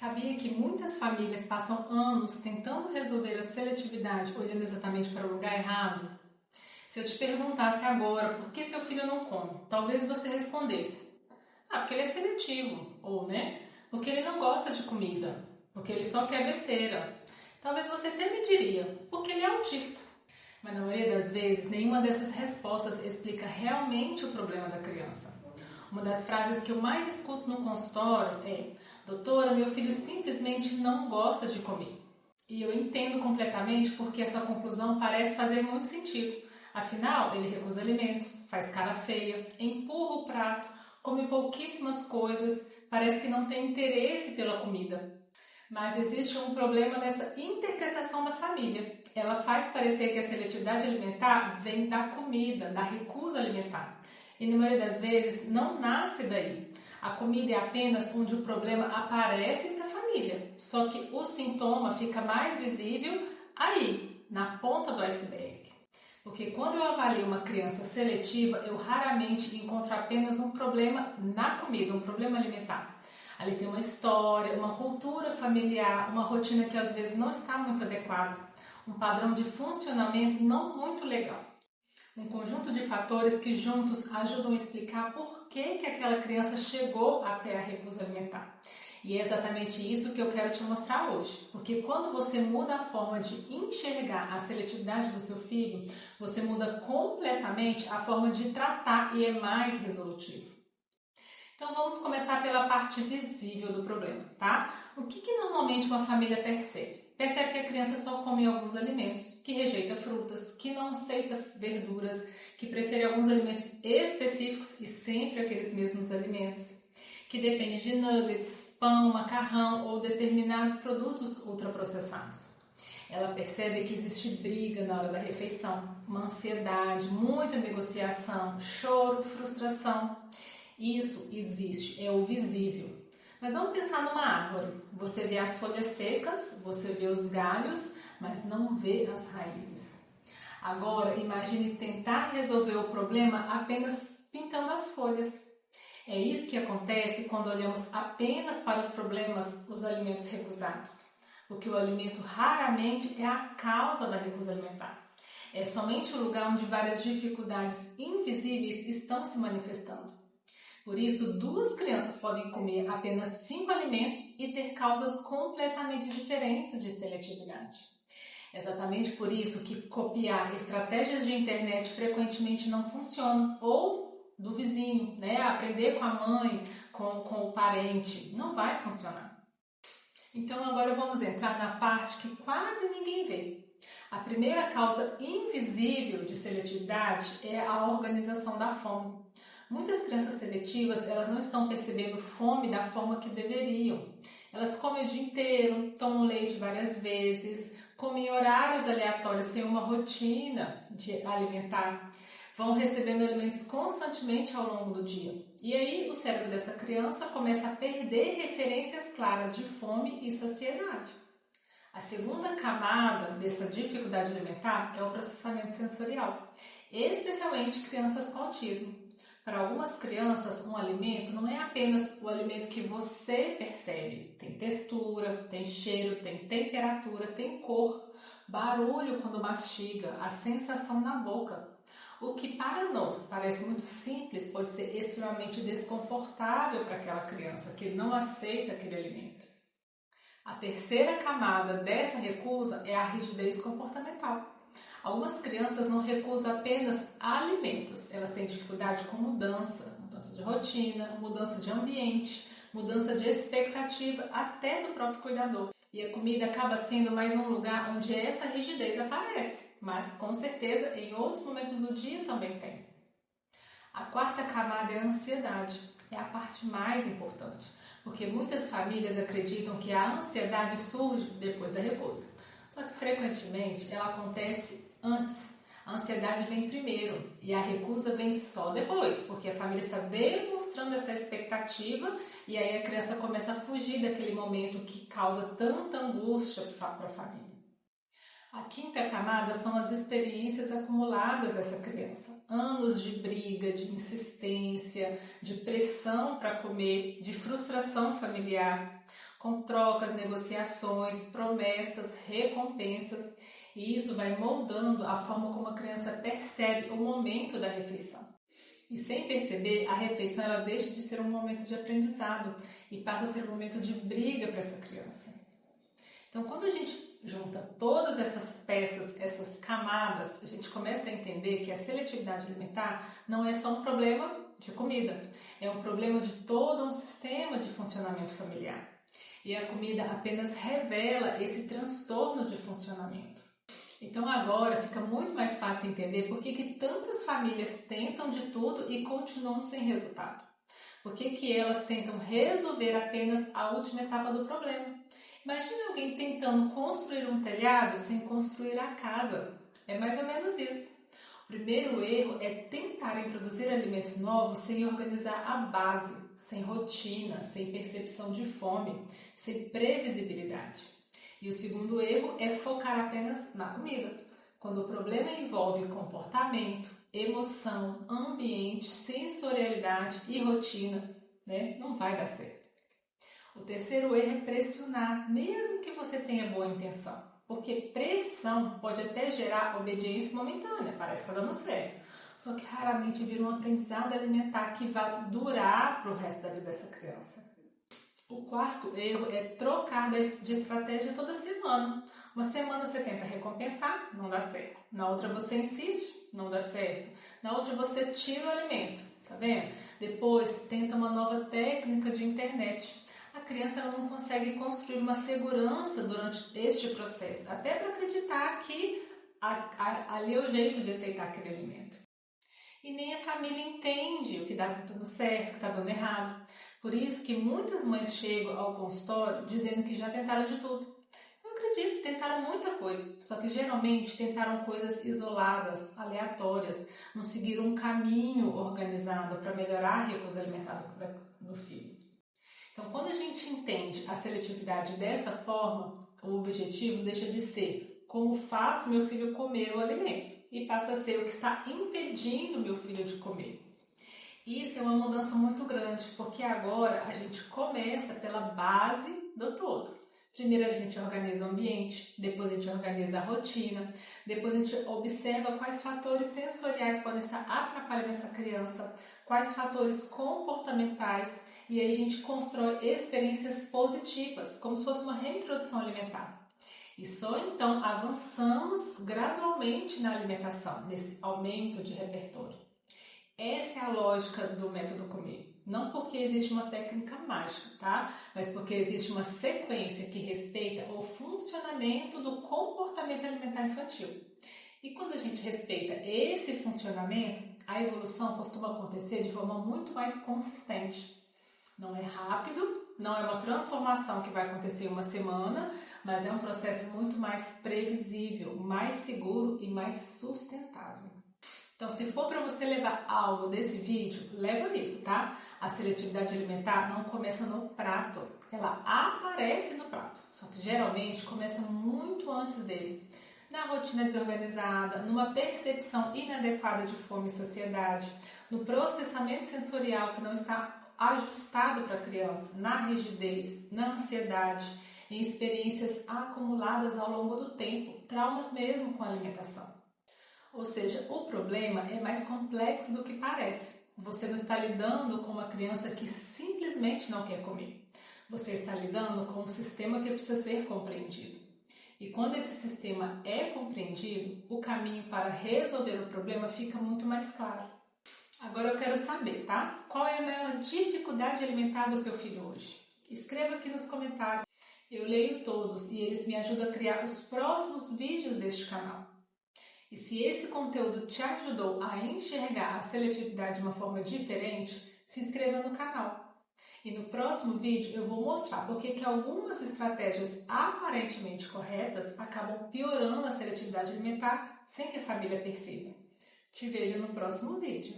Sabia que muitas famílias passam anos tentando resolver a seletividade olhando exatamente para o lugar errado? Se eu te perguntasse agora por que seu filho não come, talvez você respondesse: porque ele é seletivo, ou porque ele não gosta de comida, porque ele só quer besteira. Talvez você até me diria: porque ele é autista. Mas na maioria das vezes, nenhuma dessas respostas explica realmente o problema da criança. Uma das frases que eu mais escuto no consultório é: doutora, meu filho simplesmente não gosta de comer. E eu entendo completamente porque essa conclusão parece fazer muito sentido. Afinal, ele recusa alimentos, faz cara feia, empurra o prato, come pouquíssimas coisas, parece que não tem interesse pela comida. Mas existe um problema nessa interpretação da família. Ela faz parecer que a seletividade alimentar vem da comida, da recusa alimentar. E na maioria das vezes não nasce daí. A comida é apenas onde o problema aparece para a família. Só que o sintoma fica mais visível aí, na ponta do iceberg. Porque quando eu avalio uma criança seletiva, eu raramente encontro apenas um problema na comida, um problema alimentar. Ali tem uma história, uma cultura familiar, uma rotina que às vezes não está muito adequada, um padrão de funcionamento não muito legal. Um conjunto de fatores que juntos ajudam a explicar por que aquela criança chegou até a recusa alimentar. E é exatamente isso que eu quero te mostrar hoje. Porque quando você muda a forma de enxergar a seletividade do seu filho, você muda completamente a forma de tratar e é mais resolutivo. Então vamos começar pela parte visível do problema, tá? O que normalmente uma família percebe? Percebe que a criança só come alguns alimentos, que rejeita frutas, que não aceita verduras, que prefere alguns alimentos específicos e sempre aqueles mesmos alimentos, que depende de nuggets, pão, macarrão ou determinados produtos ultraprocessados. Ela percebe que existe briga na hora da refeição, uma ansiedade, muita negociação, choro, frustração. Isso existe, é o visível. Mas vamos pensar numa árvore. Você vê as folhas secas, você vê os galhos, mas não vê as raízes. Agora, imagine tentar resolver o problema apenas pintando as folhas. É isso que acontece quando olhamos apenas para os problemas, os alimentos recusados. Porque o alimento raramente é a causa da recusa alimentar. É somente o lugar onde várias dificuldades invisíveis estão se manifestando. Por isso, 2 crianças podem comer apenas 5 alimentos e ter causas completamente diferentes de seletividade. É exatamente por isso que copiar estratégias de internet frequentemente não funciona, ou do vizinho, aprender com a mãe, com o parente, não vai funcionar. Então agora vamos entrar na parte que quase ninguém vê. A primeira causa invisível de seletividade é a organização da fome. Muitas crianças seletivas, elas não estão percebendo fome da forma que deveriam. Elas comem o dia inteiro, tomam leite várias vezes, comem em horários aleatórios sem uma rotina de alimentar. Vão recebendo alimentos constantemente ao longo do dia. E aí o cérebro dessa criança começa a perder referências claras de fome e saciedade. A segunda camada dessa dificuldade alimentar é o processamento sensorial, especialmente crianças com autismo. Para algumas crianças, um alimento não é apenas o alimento que você percebe. Tem textura, tem cheiro, tem temperatura, tem cor, barulho quando mastiga, a sensação na boca. O que para nós parece muito simples pode ser extremamente desconfortável para aquela criança que não aceita aquele alimento. A terceira camada dessa recusa é a rigidez comportamental. Algumas crianças não recusam apenas alimentos, elas têm dificuldade com mudança de rotina, mudança de ambiente, mudança de expectativa, até do próprio cuidador. E a comida acaba sendo mais um lugar onde essa rigidez aparece, mas com certeza em outros momentos do dia também tem. A quarta camada é a ansiedade, é a parte mais importante, porque muitas famílias acreditam que a ansiedade surge depois da recusa. Só que frequentemente ela acontece antes. A ansiedade vem primeiro e a recusa vem só depois, porque a família está demonstrando essa expectativa e aí a criança começa a fugir daquele momento que causa tanta angústia para a família. A quinta camada são as experiências acumuladas dessa criança. Anos de briga, de insistência, de pressão para comer, de frustração familiar. com trocas, negociações, promessas, recompensas, e isso vai moldando a forma como a criança percebe o momento da refeição. E sem perceber, a refeição ela deixa de ser um momento de aprendizado e passa a ser um momento de briga para essa criança. Então, quando a gente junta todas essas peças, essas camadas, a gente começa a entender que a seletividade alimentar não é só um problema de comida, é um problema de todo um sistema de funcionamento familiar. E a comida apenas revela esse transtorno de funcionamento. Então agora fica muito mais fácil entender por que tantas famílias tentam de tudo e continuam sem resultado. Por que elas tentam resolver apenas a última etapa do problema. Imagine alguém tentando construir um telhado sem construir a casa. É mais ou menos isso. O primeiro erro é tentar introduzir alimentos novos sem organizar a base, sem rotina, sem percepção de fome, sem previsibilidade. E o segundo erro é focar apenas na comida, quando o problema envolve comportamento, emoção, ambiente, sensorialidade e rotina, não vai dar certo. O terceiro erro é pressionar, mesmo que você tenha boa intenção, porque pressão pode até gerar obediência momentânea, parece que está dando certo, só que raramente vira um aprendizado alimentar que vai durar para o resto da vida dessa criança. O quarto erro é trocar de estratégia toda semana. Uma semana você tenta recompensar, não dá certo. Na outra você insiste, não dá certo. Na outra você tira o alimento, tá vendo? Depois tenta uma nova técnica de internet. A criança ela não consegue construir uma segurança durante este processo, até para acreditar que ali é o jeito de aceitar aquele alimento. E nem a família entende o que está dando certo, o que está dando errado. Por isso que muitas mães chegam ao consultório dizendo que já tentaram de tudo. Eu acredito, tentaram muita coisa, só que geralmente tentaram coisas isoladas, aleatórias, não seguiram um caminho organizado para melhorar a recusa alimentar do filho. Então, quando a gente entende a seletividade dessa forma, o objetivo deixa de ser como faço meu filho comer o alimento e passa a ser o que está impedindo meu filho de comer. Isso é uma mudança muito grande, porque agora a gente começa pela base do todo. Primeiro a gente organiza o ambiente, depois a gente organiza a rotina, depois a gente observa quais fatores sensoriais podem estar atrapalhando essa criança, quais fatores comportamentais, e aí a gente constrói experiências positivas, como se fosse uma reintrodução alimentar. E só então avançamos gradualmente na alimentação, nesse aumento de repertório. Essa é a lógica do método Comer. Não porque existe uma técnica mágica, tá? Mas porque existe uma sequência que respeita o funcionamento do comportamento alimentar infantil. E quando a gente respeita esse funcionamento, a evolução costuma acontecer de forma muito mais consistente. Não é rápido, não é uma transformação que vai acontecer em uma semana, mas é um processo muito mais previsível, mais seguro e mais sustentável. Então, se for para você levar algo desse vídeo, leva isso, tá? A seletividade alimentar não começa no prato, ela aparece no prato, só que geralmente começa muito antes dele. Na rotina desorganizada, numa percepção inadequada de fome e saciedade, no processamento sensorial que não está ajustado para a criança, na rigidez, na ansiedade, em experiências acumuladas ao longo do tempo, traumas mesmo com a alimentação. Ou seja, o problema é mais complexo do que parece. Você não está lidando com uma criança que simplesmente não quer comer. Você está lidando com um sistema que precisa ser compreendido. E quando esse sistema é compreendido, o caminho para resolver o problema fica muito mais claro. Agora eu quero saber, tá? Qual é a maior dificuldade alimentar do seu filho hoje? Escreva aqui nos comentários. Eu leio todos e eles me ajudam a criar os próximos vídeos deste canal. E se esse conteúdo te ajudou a enxergar a seletividade de uma forma diferente, se inscreva no canal. E no próximo vídeo eu vou mostrar por que algumas estratégias aparentemente corretas acabam piorando a seletividade alimentar sem que a família perceba. Te vejo no próximo vídeo.